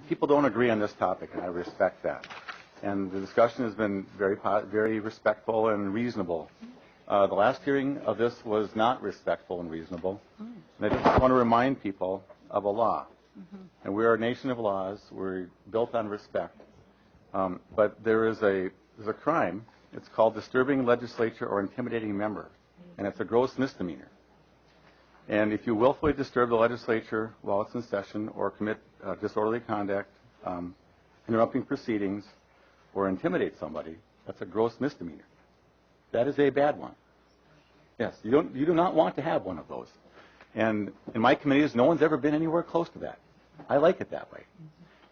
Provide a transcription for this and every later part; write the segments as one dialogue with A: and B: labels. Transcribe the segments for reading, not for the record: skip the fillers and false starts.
A: people don't agree on this topic, and I respect that. And the discussion has been very respectful and reasonable. The last hearing of this was not respectful and reasonable. And I just want to remind people of a law. And we are a nation of laws. We're built on respect. But there's a crime. It's called disturbing legislature or intimidating member. And it's a gross misdemeanor. And if you willfully disturb the legislature while it's in session or commit disorderly conduct, interrupting proceedings, or intimidate somebody, that's a gross misdemeanor. That is a bad one. Yes, you do not want to have one of those. And in my committees, no one's ever been anywhere close to that. I like it that way.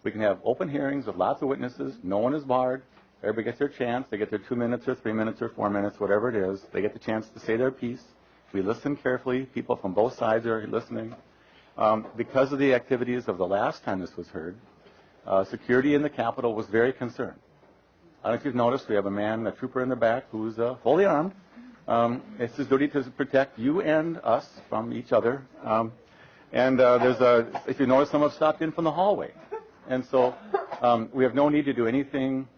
A: We can have open hearings with lots of witnesses. No one is barred. Everybody gets their chance. They get their 2 minutes or 3 minutes or 4 minutes, whatever it is. They get the chance to say their piece. We listen carefully. People from both sides are listening. Because of the activities of the last time this was heard, security in the Capitol was very concerned. I don't know if you've noticed, we have a trooper in the back who's fully armed. It's his duty to protect you and us from each other. If you notice, some have stopped in from the hallway. And so we have no need to do anything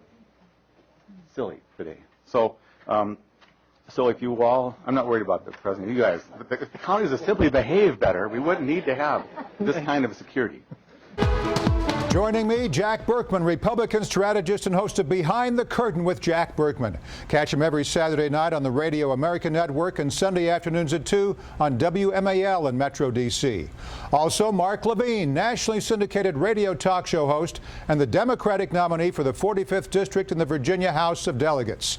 A: silly today. So if you all, I'm not worried about the president. You guys, if the counties would simply behave better, we wouldn't need to have this kind of security.
B: Joining me, Jack Berkman, Republican strategist and host of Behind the Curtain with Jack Berkman. Catch him every Saturday night on the Radio American Network and Sunday afternoons at 2 on WMAL in Metro D.C. Also, Mark Levine, nationally syndicated radio talk show host and the Democratic nominee for the 45th District in the Virginia House of Delegates.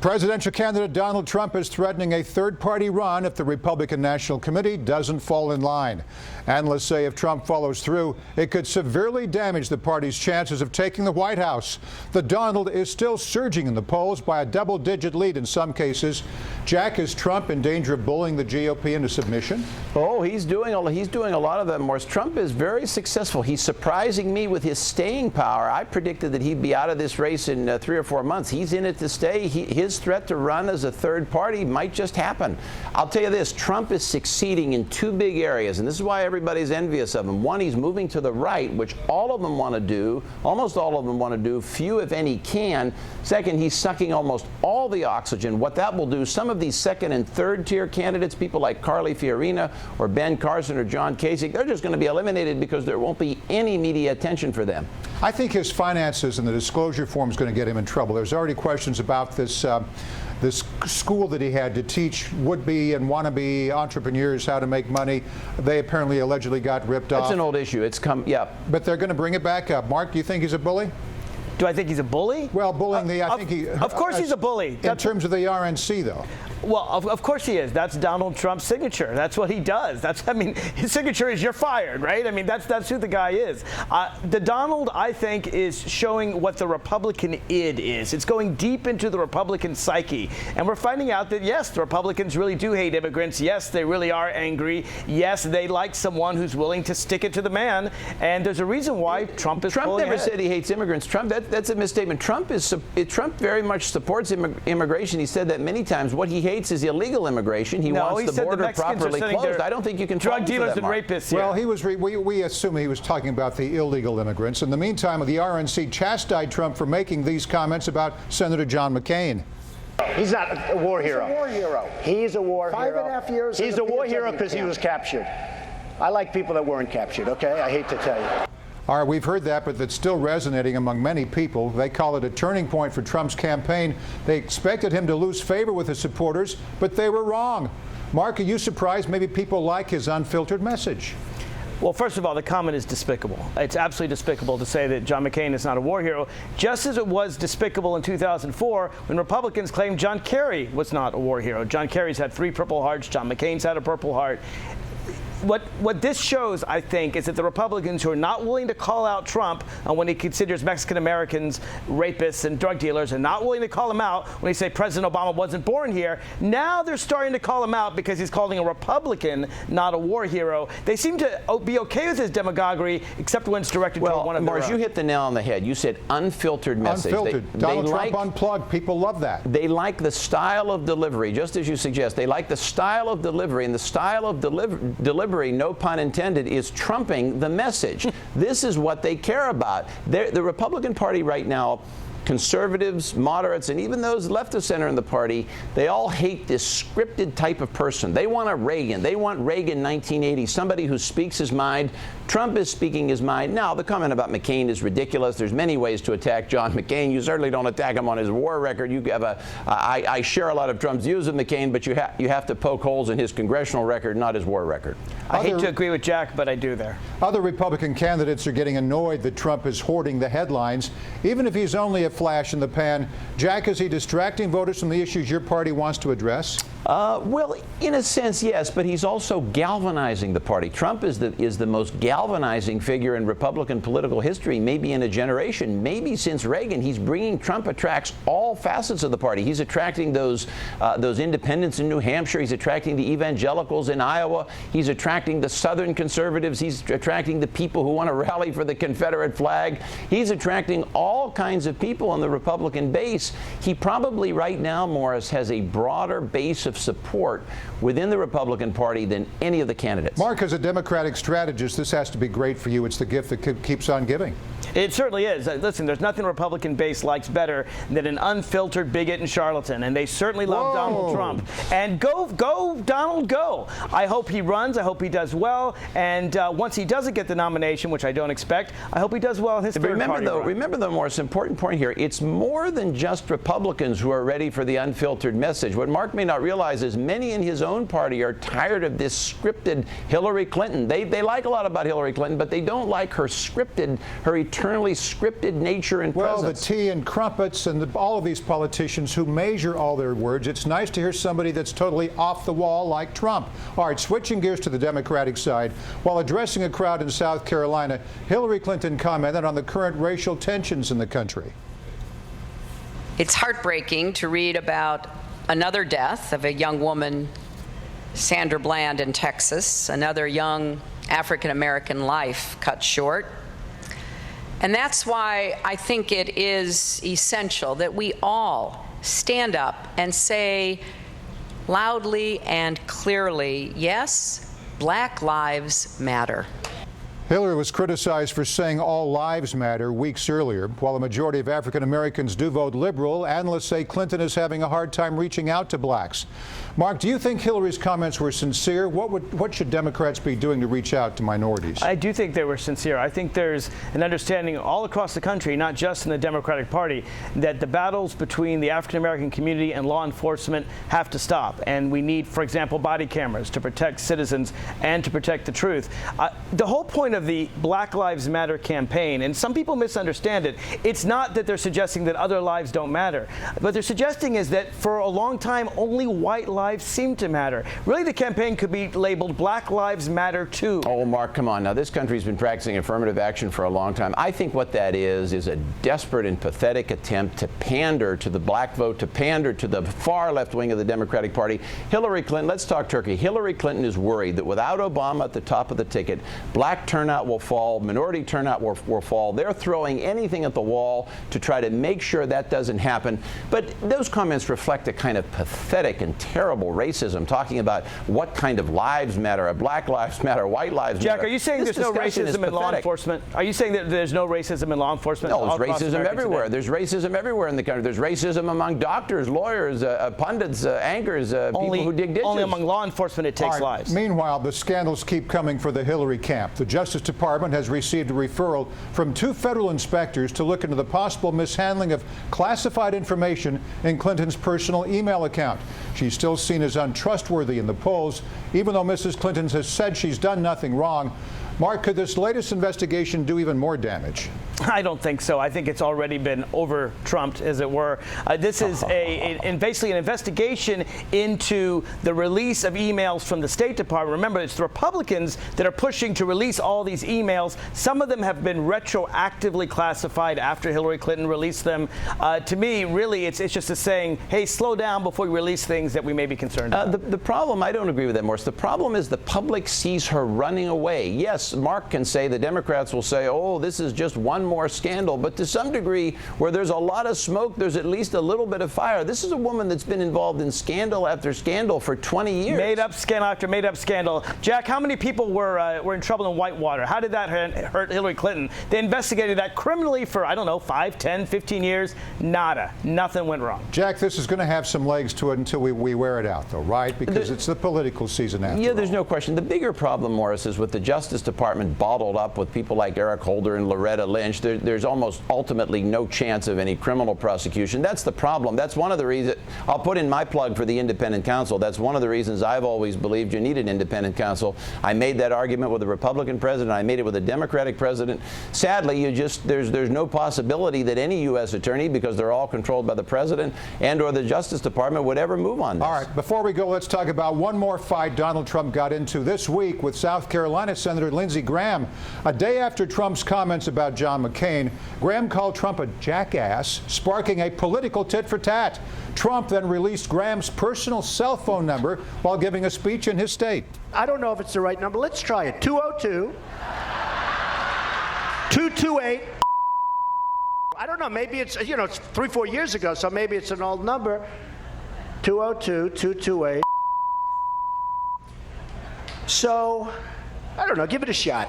B: Presidential candidate Donald Trump is threatening a third-party run if the Republican National Committee doesn't fall in line. Analysts say if Trump follows through, it could severely damage the party's chances of taking the White House. The Donald is still surging in the polls by a double-digit lead in some cases. Jack, is Trump in danger of bullying the GOP into submission?
C: Oh, he's doing a lot of that, Morris. Trump is very successful. He's surprising me with his staying power. I predicted that he'd be out of this race in 3 or 4 months. He's in it to stay. His threat to run as a third party might just happen. I'll tell you this, Trump is succeeding in 2 big areas, and this is why everybody's envious of him. One, he's moving to the right, which all of them want to do, almost all of them want to do, few if any can. Second, he's sucking almost all the oxygen. What that will do, some of these second and third tier candidates, people like Carly Fiorina or Ben Carson or John Kasich, they're just going to be eliminated because there won't be any media attention for them.
B: I think his finances and the disclosure form is going to get him in trouble. There's already questions about this school that he had to teach would-be and wannabe entrepreneurs how to make money. They apparently allegedly got ripped off.
C: That's an old issue. It's come, yeah.
B: But they're going to bring it back up. Mark, do you think he's a bully?
D: Do I think he's a bully?
B: Well, bullying I think he...
D: Of course he's a bully.
B: In terms of the RNC, though.
D: Well, of course he is. That's Donald Trump's signature. That's what he does. His signature is you're fired, right? I mean, that's who the guy is. The Donald, I think, is showing what the Republican id is. It's going deep into the Republican psyche. And we're finding out that, yes, the Republicans really do hate immigrants. Yes, they really are angry. Yes, they like someone who's willing to stick it to the man. And there's a reason why Trump is
C: Trump
D: pulling
C: never
D: ahead.
C: said he hates immigrants. That's a misstatement. Trump very much supports immigration. He said that many times. What he hates is illegal immigration. He wants the border properly closed. I don't think you can
D: drug dealers and rapists.
B: Well, we assume he was talking about the illegal immigrants. In the meantime, the RNC chastised Trump for making these comments about Senator John McCain.
E: He's not a war hero.
F: He's a war hero.
E: He's a war hero.
F: 5.5 years.
E: He's a war hero because he was captured. I like people that weren't captured, okay? I hate to tell you.
B: All right, we've heard that, but that's still resonating among many people. They call it a turning point for Trump's campaign. They expected him to lose favor with his supporters, but they were wrong. Mark, are you surprised maybe people like his unfiltered message?
D: Well, first of all, the comment is despicable. It's absolutely despicable to say that John McCain is not a war hero, just as it was despicable in 2004 when Republicans claimed John Kerry was not a war hero. John Kerry's had 3 Purple Hearts. John McCain's had a Purple Heart. What this shows, I think, is that the Republicans who are not willing to call out Trump when he considers Mexican Americans rapists and drug dealers and not willing to call him out when he say President Obama wasn't born here, now they're starting to call him out because he's calling a Republican not a war hero. They seem to be okay with his demagoguery, except when it's directed toward one of their own.
C: You hit the nail on the head. You said unfiltered message.
B: Unfiltered. Donald Trump unplugged. People love that.
C: They like the style of delivery, just as you suggest. They like the style of delivery, and the style of delivery delivery, no pun intended, is trumping the message. This is what they care about. The Republican Party right now, conservatives, moderates, and even those left of center in the party, they all hate this scripted type of person. They want a Reagan. They want Reagan 1980, somebody who speaks his mind. Trump is speaking his mind. Now, the comment about McCain is ridiculous. There's many ways to attack John McCain. You certainly don't attack him on his war record. You have I share a lot of Trump's views of McCain, but you have to poke holes in his congressional record, not his war record.
D: I hate to agree with Jack, but I do there.
B: Other Republican candidates are getting annoyed that Trump is hoarding the headlines, even if he's only a flash in the pan. Jack, is he distracting voters from the issues your party wants to address?
C: Well, in a sense, yes, but he's also galvanizing the party. Trump is the most galvanizing figure in Republican political history, maybe in a generation, maybe since Reagan. Trump attracts all facets of the party. He's attracting those independents in New Hampshire. He's attracting the evangelicals in Iowa. He's attracting the Southern conservatives. He's attracting the people who want to rally for the Confederate flag. He's attracting all kinds of people in the Republican base. He probably right now, Morris, has a broader base of support within the Republican Party than any of the candidates.
B: Mark, as a Democratic strategist, this has to be great for you. It's the gift that keeps on giving.
D: It certainly is. Listen, there's nothing Republican base likes better than an unfiltered bigot and charlatan, and they certainly love Donald Trump. And go, Donald, go. I hope he runs. I hope he does well. And once he doesn't get the nomination, which I don't expect, I hope he does well in his third party run.
C: Remember, the most important point here, it's more than just Republicans who are ready for the unfiltered message. What Mark may not realize is many in his own party are tired of this scripted Hillary Clinton. They like a lot about Hillary Clinton, but they don't like her eternally scripted nature and presence.
B: Well, the tea and crumpets and all of these politicians who measure all their words, it's nice to hear somebody that's totally off the wall like Trump. All right, switching gears to the Democratic side. While addressing a crowd in South Carolina, Hillary Clinton commented on the current racial tensions in the country.
F: It's heartbreaking to read about another death of a young woman, Sandra Bland in Texas, another young African-American life cut short. And that's why I think it is essential that we all stand up and say loudly and clearly, yes, Black lives matter.
B: Hillary was criticized for saying all lives matter weeks earlier. While a majority of African Americans do vote liberal, analysts say Clinton is having a hard time reaching out to blacks. Mark, do you think Hillary's comments were sincere? What should Democrats be doing to reach out to minorities?
D: I do think they were sincere. I think there's an understanding all across the country, not just in the Democratic Party, that the battles between the African American community and law enforcement have to stop. And we need, for example, body cameras to protect citizens and to protect the truth. The whole point of the Black Lives Matter campaign, and some people misunderstand it, it's not that they're suggesting that other lives don't matter. What they're suggesting is that for a long time, only white lives seem to matter. Really, the campaign could be labeled Black Lives Matter too.
C: Oh, Mark, come on. Now, this country's been practicing affirmative action for a long time. I think what that is a desperate and pathetic attempt to pander to the black vote, to pander to the far left wing of the Democratic Party. Hillary Clinton, let's talk turkey. Hillary Clinton is worried that without Obama at the top of the ticket, black turnout will fall, minority turnout will fall. They're throwing anything at the wall to try to make sure that doesn't happen. But those comments reflect a kind of pathetic and terrible racism, talking about what kind of lives matter, Black Lives Matter, white lives matter.
D: Jack, are you saying there's no racism in law enforcement? Are you saying that there's no racism in law enforcement?
C: No, there's racism everywhere. There's racism everywhere in the country. There's racism among doctors, lawyers, pundits, anchors, people who dig ditches.
D: Only among law enforcement it takes lives.
B: Meanwhile, the scandals keep coming for the Hillary camp. The Justice Department has received a referral from 2 federal inspectors to look into the possible mishandling of classified information in Clinton's personal email account. She's still seen as untrustworthy in the polls, even though Mrs. Clinton has said she's done nothing wrong. Mark, could this latest investigation do even more damage?
D: I don't think so. I think it's already been over-trumped, as it were. This is basically an investigation into the release of emails from the State Department. Remember, it's the Republicans that are pushing to release all these emails. Some of them have been retroactively classified after Hillary Clinton released them. To me, really, it's just a saying, hey, slow down before we release things that we may be concerned about.
C: The problem, I don't agree with that, Morris. The problem is the public sees her running away. Yes, Mark can say, the Democrats will say, oh, this is just one more scandal, but to some degree, where there's a lot of smoke, there's at least a little bit of fire. This is a woman that's been involved in scandal after scandal for 20 years.
D: Made up scandal after made up scandal. Jack, how many people were in trouble in Whitewater? How did that hurt Hillary Clinton? They investigated that criminally for, I don't know, 5, 10, 15 years. Nada. Nothing went wrong.
B: Jack, this is going to have some legs to it until we wear it out, though, right? Because it's the political season after
C: Yeah, there's
B: all.
C: no question. The bigger problem, Morris, is with the Justice Department bottled up with people like Eric Holder and Loretta Lynch. There's almost ultimately no chance of any criminal prosecution. That's the problem. That's one of the reasons. I'll put in my plug for the independent counsel. That's one of the reasons I've always believed you need an independent counsel. I made that argument with a Republican president. I made it with a Democratic president. Sadly, there's no possibility that any U.S. attorney, because they're all controlled by the president and or the Justice Department, would ever move on this.
B: All right, before we go, let's talk about one more fight Donald Trump got into this week with South Carolina Senator Lindsey Graham. A day after Trump's comments about John McCain, Graham called Trump a jackass, sparking a political tit-for-tat. Trump then released Graham's personal cell phone number while giving a speech in his state.
E: I don't know if it's the right number. Let's try it. 202-228. I don't know. Maybe it's, it's 3-4 years ago, so maybe it's an old number. 202-228. So, I don't know. Give it a shot.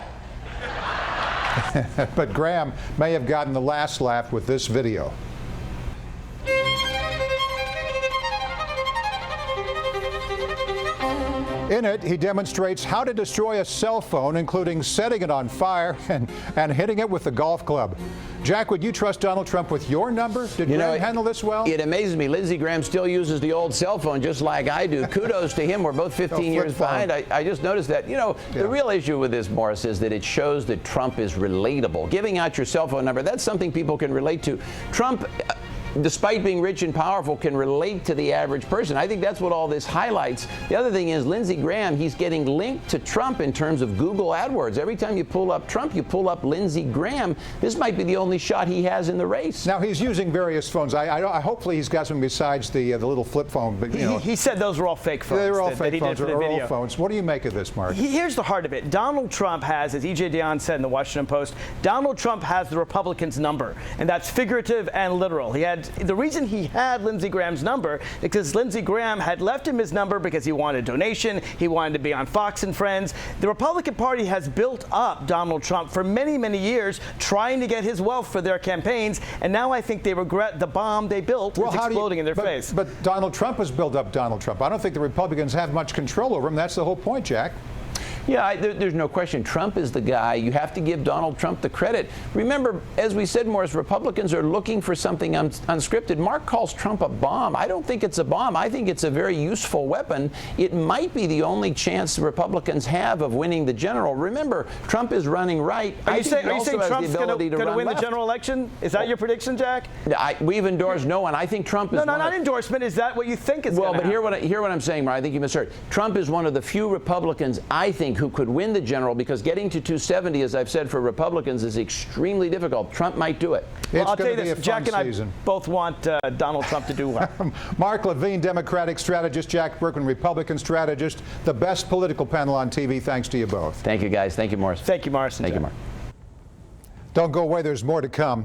B: But Graham may have gotten the last laugh with this video. In it, he demonstrates how to destroy a cell phone, including setting it on fire and hitting it with a golf club. Jack, would you trust Donald Trump with your number? Did Graham handle this well?
C: It amazes me. Lindsey Graham still uses the old cell phone just like I do. Kudos to him. We're both 15 years behind. I just noticed that. The real issue with this, Morris, is that it shows that Trump is relatable. Giving out your cell phone number, that's something people can relate to. Trump, despite being rich and powerful, can relate to the average person. I think that's what all this highlights. The other thing is Lindsey Graham, he's getting linked to Trump in terms of Google AdWords. Every time you pull up Trump, you pull up Lindsey Graham. This might be the only shot he has in the race.
B: Now, he's using various phones. Hopefully he's got some besides the little flip phone. But,
D: he said those were all fake phones.
B: They were all fake phones
D: or
B: old phones. What do you make of this, Mark?
D: Here's the heart of it. Donald Trump has, as E.J. Dionne said in the Washington Post, Donald Trump has the Republicans' number, and that's figurative and literal. The reason he had Lindsey Graham's number because Lindsey Graham had left him his number because he wanted a donation. He wanted to be on Fox and Friends. The Republican Party has built up Donald Trump for many, many years, trying to get his wealth for their campaigns, and now I think they regret the bomb they built is exploding in their face.
B: But Donald Trump has built up Donald Trump. I don't think the Republicans have much control over him. That's the whole point, Jack.
C: Yeah, there's no question. Trump is the guy. You have to give Donald Trump the credit. Remember, as we said, Morris, Republicans are looking for something unscripted. Mark calls Trump a bomb. I don't think it's a bomb. I think it's a very useful weapon. It might be the only chance the Republicans have of winning the general. Remember, Trump is running right.
D: Are you saying Trump's going to win the general election? Is that your prediction, Jack?
C: We've endorsed no one. I think Trump is
D: not endorsement. Is that what you think is going to happen?
C: Well, but hear what I'm saying, Mark. I think you misheard. Trump is one of the few Republicans, I think, who could win the general, because getting to 270, as I've said, for Republicans is extremely difficult. Trump might do it.
D: Well, I'll tell you this, Jack and I both want Donald Trump to do well.
B: Mark Levine, Democratic strategist, Jack Burkman, Republican strategist, the best political panel on TV. Thanks to you both.
C: Thank you, guys. Thank you, Morris.
D: Thank you, Morris.
C: Thank you, Mark.
B: Don't go away. There's more to come.